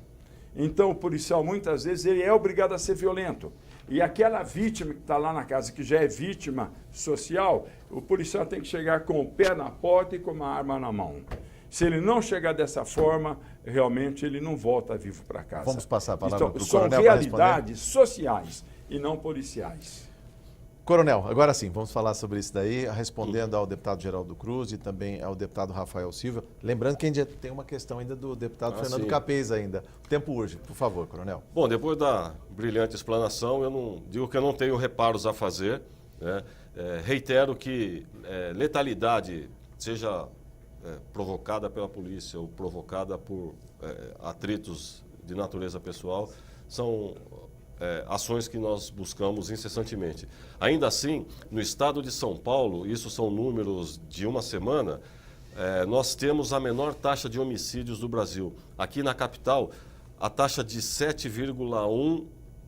Então, o policial, muitas vezes, ele é obrigado a ser violento. E aquela vítima que está lá na casa, que já é vítima social, o policial tem que chegar com o pé na porta e com uma arma na mão. Se ele não chegar dessa forma, realmente ele não volta vivo para casa. Vamos passar a palavra para o São coronel realidades sociais e não policiais. Coronel, agora sim, vamos falar sobre isso daí, respondendo ao deputado Geraldo Cruz e também ao deputado Rafael Silva. Lembrando que ainda tem uma questão ainda do deputado Fernando Capês ainda. O tempo urge, por favor, Coronel. Bom, depois da brilhante explanação, eu não digo que eu não tenho reparos a fazer, né? Reitero que letalidade, seja provocada pela polícia ou provocada por atritos de natureza pessoal, são ações que nós buscamos incessantemente. Ainda assim, no estado de São Paulo, isso são números de uma semana, nós temos a menor taxa de homicídios do Brasil. Aqui na capital, a taxa de 7,1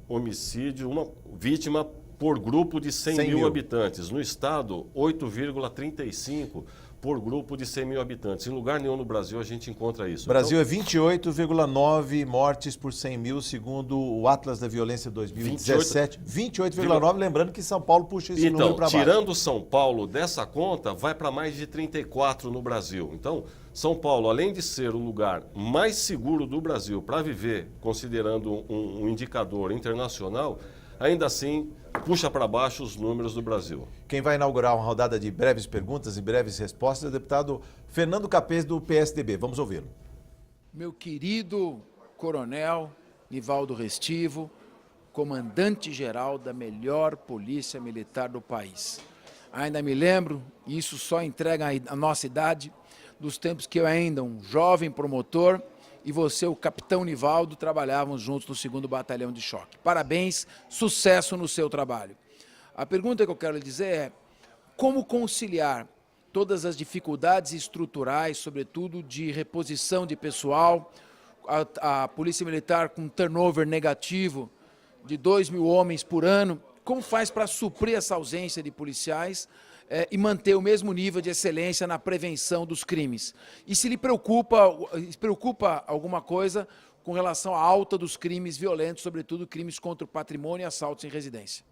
homicídio, uma vítima por grupo de 100 mil habitantes. No estado, 8,35 por grupo de 100 mil habitantes. Em lugar nenhum no Brasil a gente encontra isso. O Brasil então, é 28,9 mortes por 100 mil, segundo o Atlas da Violência 2017. 28,9, lembrando que São Paulo puxa esse número para baixo. Então, tirando São Paulo dessa conta, vai para mais de 34 no Brasil. Então, São Paulo, além de ser o lugar mais seguro do Brasil para viver, considerando um indicador internacional, ainda assim puxa para baixo os números do Brasil. Quem vai inaugurar uma rodada de breves perguntas e breves respostas é o deputado Fernando Capês, do PSDB. Vamos ouvi-lo. Meu querido coronel Nivaldo Restivo, comandante-geral da melhor polícia militar do país. Ainda me lembro, e isso só entrega a nossa idade, dos tempos que eu ainda, um jovem promotor, e você, o capitão Nivaldo, trabalhávamos juntos no 2º Batalhão de Choque. Parabéns, sucesso no seu trabalho. A pergunta que eu quero lhe dizer é, como conciliar todas as dificuldades estruturais, sobretudo de reposição de pessoal, a Polícia Militar com turnover negativo de 2.000 homens por ano, como faz para suprir essa ausência de policiais e manter o mesmo nível de excelência na prevenção dos crimes? E se lhe preocupa alguma coisa com relação à alta dos crimes violentos, sobretudo crimes contra o patrimônio e assaltos em residência?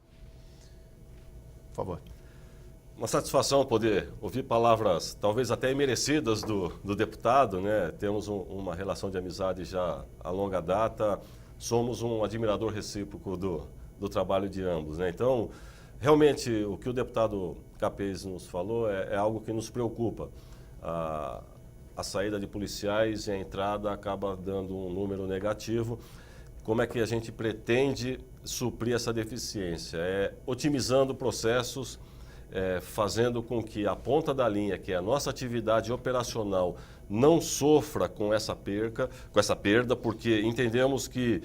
Por favor. Uma satisfação poder ouvir palavras talvez até merecidas do deputado, né? Temos uma relação de amizade já a longa data, somos um admirador recíproco do trabalho de ambos, né? Então, realmente, o que o deputado Capês nos falou é algo que nos preocupa. A saída de policiais e a entrada acaba dando um número negativo. Como é que a gente pretende suprir essa deficiência? Otimizando processos, fazendo com que a ponta da linha, que é a nossa atividade operacional, não sofra com essa perda, porque entendemos que,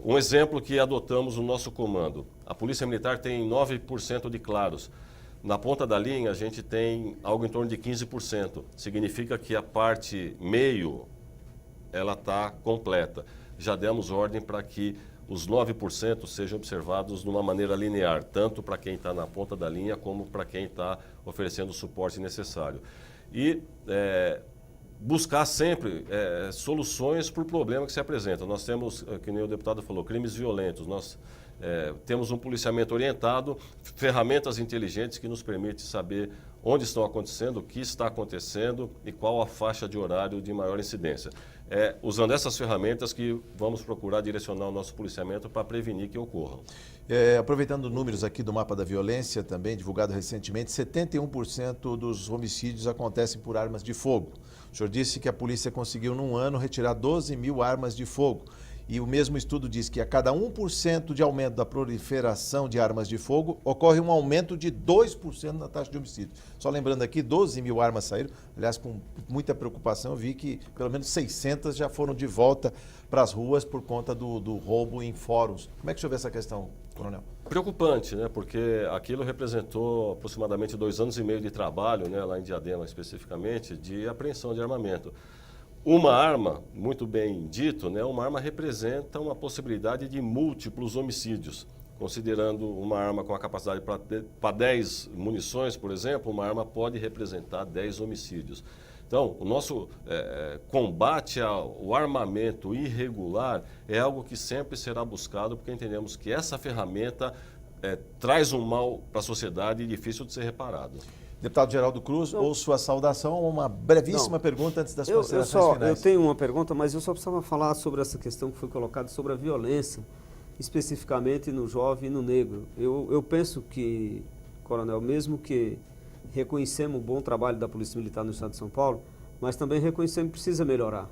um exemplo que adotamos no nosso comando, a Polícia Militar tem 9% de claros. Na ponta da linha, a gente tem algo em torno de 15%. Significa que a parte meio, ela está completa. Já demos ordem para que os 9% sejam observados de uma maneira linear, tanto para quem está na ponta da linha, como para quem está oferecendo o suporte necessário. E buscar sempre soluções para o problema que se apresenta. Nós temos, que nem o deputado falou, crimes violentos. Nós temos um policiamento orientado, ferramentas inteligentes que nos permitem saber onde estão acontecendo, o que está acontecendo e qual a faixa de horário de maior incidência. Usando essas ferramentas que vamos procurar direcionar o nosso policiamento para prevenir que ocorram. Aproveitando números aqui do mapa da violência, também divulgado recentemente, 71% dos homicídios acontecem por armas de fogo. O senhor disse que a polícia conseguiu, num ano, retirar 12.000 armas de fogo. E o mesmo estudo diz que a cada 1% de aumento da proliferação de armas de fogo, ocorre um aumento de 2% na taxa de homicídio. Só lembrando aqui, 12.000 armas saíram. Aliás, com muita preocupação, eu vi que pelo menos 600 já foram de volta para as ruas por conta do roubo em fóruns. Como é que o senhor vê essa questão, coronel? Preocupante, né? Porque aquilo representou aproximadamente 2 anos e meio de trabalho, né? Lá em Diadema especificamente, de apreensão de armamento. Uma arma, muito bem dito, né? Uma arma representa uma possibilidade de múltiplos homicídios. Considerando uma arma com a capacidade para 10 munições, por exemplo, uma arma pode representar 10 homicídios. Então, o nosso combate ao armamento irregular é algo que sempre será buscado, porque entendemos que essa ferramenta traz um mal para a sociedade difícil de ser reparado. Deputado Geraldo Cruz, ouço a saudação, uma brevíssima pergunta antes das considerações finais. Eu tenho uma pergunta, mas eu só precisava falar sobre essa questão que foi colocada sobre a violência especificamente no jovem e no negro. Eu penso que, coronel, mesmo que reconhecemos o bom trabalho da Polícia Militar no Estado de São Paulo, mas também reconhecemos que precisa melhorar.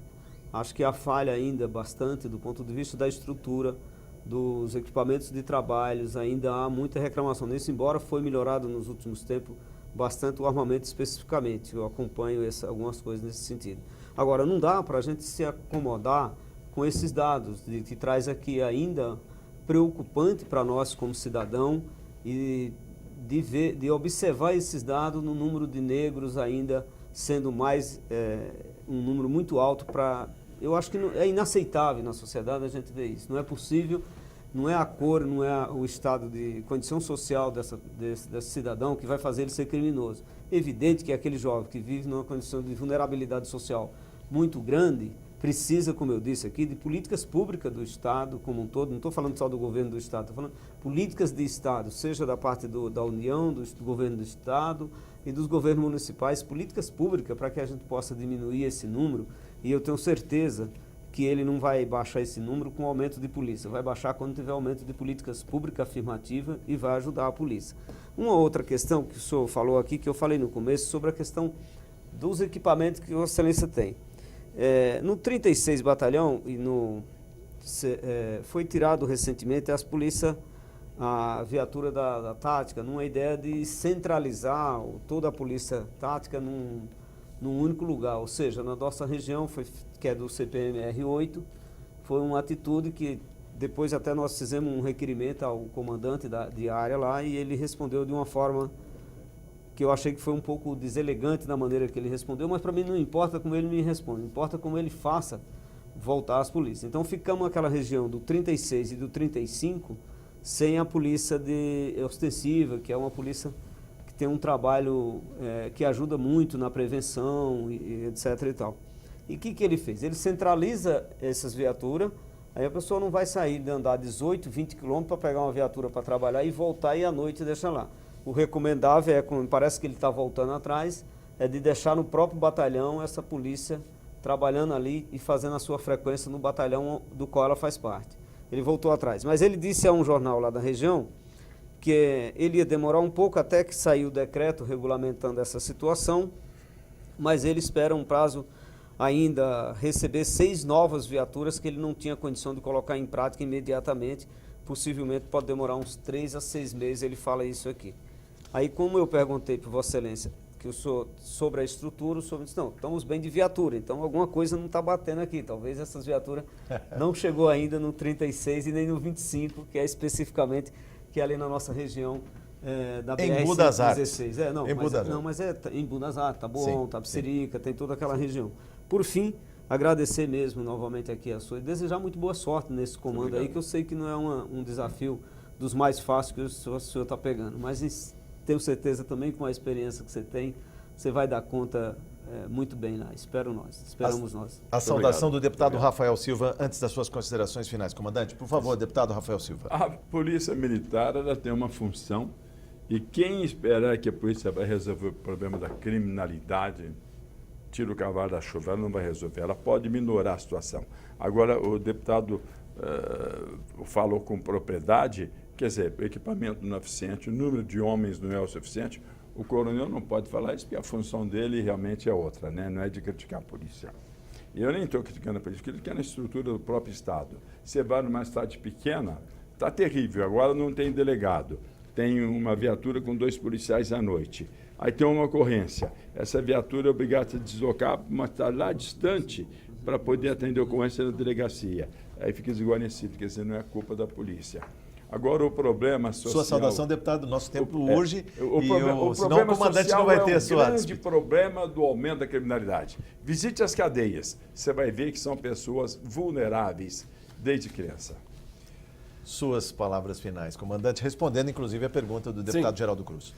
Acho que há falha ainda bastante do ponto de vista da estrutura, dos equipamentos de trabalhos, ainda há muita reclamação nisso, embora foi melhorado nos últimos tempos bastante o armamento especificamente. Eu acompanho algumas coisas nesse sentido. Agora, não dá para a gente se acomodar com esses dados que traz aqui ainda preocupante para nós como cidadão e de observar esses dados no número de negros ainda sendo mais um número muito alto para... Eu acho que é inaceitável na sociedade a gente ver isso. Não é possível, não é a cor, não é o estado de condição social desse cidadão que vai fazer ele ser criminoso. É evidente que aquele jovem que vive numa condição de vulnerabilidade social muito grande precisa, como eu disse aqui, de políticas públicas do Estado como um todo. Não estou falando só do governo do Estado, estou falando políticas de Estado, seja da parte da União, do governo do Estado e dos governos municipais, políticas públicas para que a gente possa diminuir esse número. E eu tenho certeza que ele não vai baixar esse número com aumento de polícia, vai baixar quando tiver aumento de políticas públicas afirmativas e vai ajudar a polícia. Uma outra questão que o senhor falou aqui, que eu falei no começo, sobre a questão dos equipamentos que Vossa Excelência tem. No 36 Batalhão, foi tirado recentemente a viatura da tática, numa ideia de centralizar toda a polícia tática num único lugar, ou seja, na nossa região, que é do CPMR-8, foi uma atitude que depois até nós fizemos um requerimento ao comandante de área lá e ele respondeu de uma forma que eu achei que foi um pouco deselegante da maneira que ele respondeu, mas para mim não importa como ele me responde, importa como ele faça voltar às polícias. Então ficamos naquela região do 36 e do 35 sem a polícia ostensiva, que é uma polícia que tem um trabalho que ajuda muito na prevenção, e etc. e tal. E o que ele fez? Ele centraliza essas viaturas, aí a pessoa não vai sair de andar 18, 20 quilômetros para pegar uma viatura para trabalhar e voltar e à noite deixar lá. O recomendável parece que ele está voltando atrás, é de deixar no próprio batalhão essa polícia trabalhando ali e fazendo a sua frequência no batalhão do qual ela faz parte. Ele voltou atrás. Mas ele disse a um jornal lá da região que ele ia demorar um pouco até que saiu o decreto regulamentando essa situação, mas ele espera um prazo ainda receber 6 novas viaturas que ele não tinha condição de colocar em prática imediatamente, possivelmente pode demorar uns 3 a 6 meses, ele fala isso aqui. Aí, como eu perguntei para Vossa Excelência que eu sou sobre a estrutura, o senhor disse, não, estamos bem de viatura, então alguma coisa não está batendo aqui, talvez essas viaturas não chegou ainda no 36 e nem no 25, que é especificamente que é ali na nossa região da BR-116. Embu das Artes. Mas Embu das Artes, Taboão, Tapicerica, tem toda aquela região. Por fim, agradecer mesmo novamente aqui a sua e desejar muito boa sorte nesse comando aí, que eu sei que não é um desafio dos mais fáceis que o senhor está pegando, mas tenho certeza também com a experiência que você tem, você vai dar conta muito bem lá, esperamos nós. A saudação do deputado Rafael Silva, antes das suas considerações finais. Comandante, por favor, deputado Rafael Silva. A Polícia Militar, ela tem uma função e quem esperar que a polícia vai resolver o problema da criminalidade, tira o cavalo da chuva, ela não vai resolver, ela pode minorar a situação. Agora, o deputado falou com propriedade, quer dizer, o equipamento não é suficiente, o número de homens não é o suficiente, o coronel não pode falar isso, porque a função dele realmente é outra, né? Não é de criticar a polícia. E eu nem estou criticando a polícia, estou criticando a estrutura do próprio Estado. Você vai numa cidade pequena, está terrível, agora não tem delegado, tem uma viatura com 2 policiais à noite. Aí tem uma ocorrência, essa viatura é obrigada a se deslocar para uma cidade lá distante para poder atender a ocorrência na delegacia. Aí fica desguarnecido, quer dizer, não é culpa da polícia. Agora o problema social... Sua saudação, deputado, nosso tempo urge, senão o comandante não vai ter a sua... O grande problema do aumento da criminalidade. Visite as cadeias, você vai ver que são pessoas vulneráveis desde criança. Suas palavras finais, comandante, respondendo inclusive a pergunta do deputado Geraldo Cruz.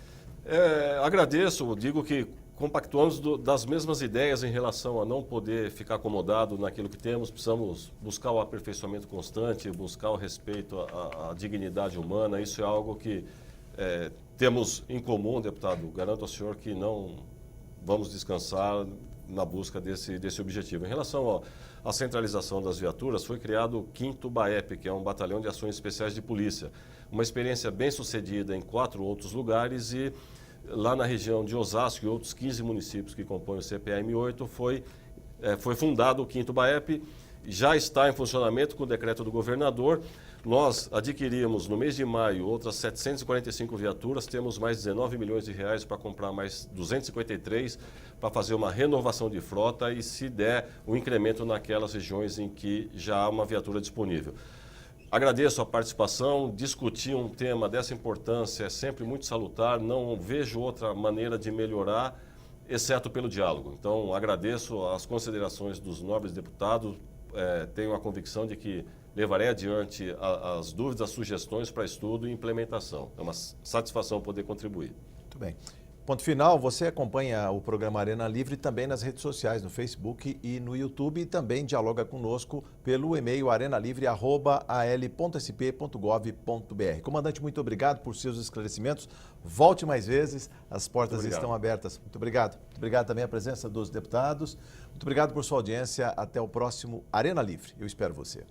Agradeço, digo que compactuamos das mesmas ideias em relação a não poder ficar acomodado naquilo que temos, precisamos buscar o aperfeiçoamento constante, buscar o respeito à dignidade humana, isso é algo que temos em comum, deputado, garanto ao senhor que não vamos descansar, na busca desse objetivo. Em relação à centralização das viaturas, foi criado o 5º BAEP, que é um batalhão de ações especiais de polícia. Uma experiência bem sucedida em 4 outros lugares e lá na região de Osasco e outros 15 municípios que compõem o CPAM8 foi fundado o 5º BAEP, já está em funcionamento com o decreto do governador. Nós adquirimos no mês de maio outras 745 viaturas, temos mais 19 milhões de reais para comprar mais 253 para fazer uma renovação de frota e, se der, um incremento naquelas regiões em que já há uma viatura disponível. Agradeço a participação, discutir um tema dessa importância é sempre muito salutar, não vejo outra maneira de melhorar, exceto pelo diálogo. Então, agradeço as considerações dos nobres deputados, tenho a convicção de que levarei adiante as dúvidas, as sugestões para estudo e implementação. É uma satisfação poder contribuir. Muito bem. Ponto final, você acompanha o programa Arena Livre também nas redes sociais, no Facebook e no YouTube, e também dialoga conosco pelo e-mail arenalivre@al.sp.gov.br. Comandante, muito obrigado por seus esclarecimentos. Volte mais vezes, as portas estão abertas. Muito obrigado. Muito obrigado também a presença dos deputados. Muito obrigado por sua audiência. Até o próximo Arena Livre. Eu espero você.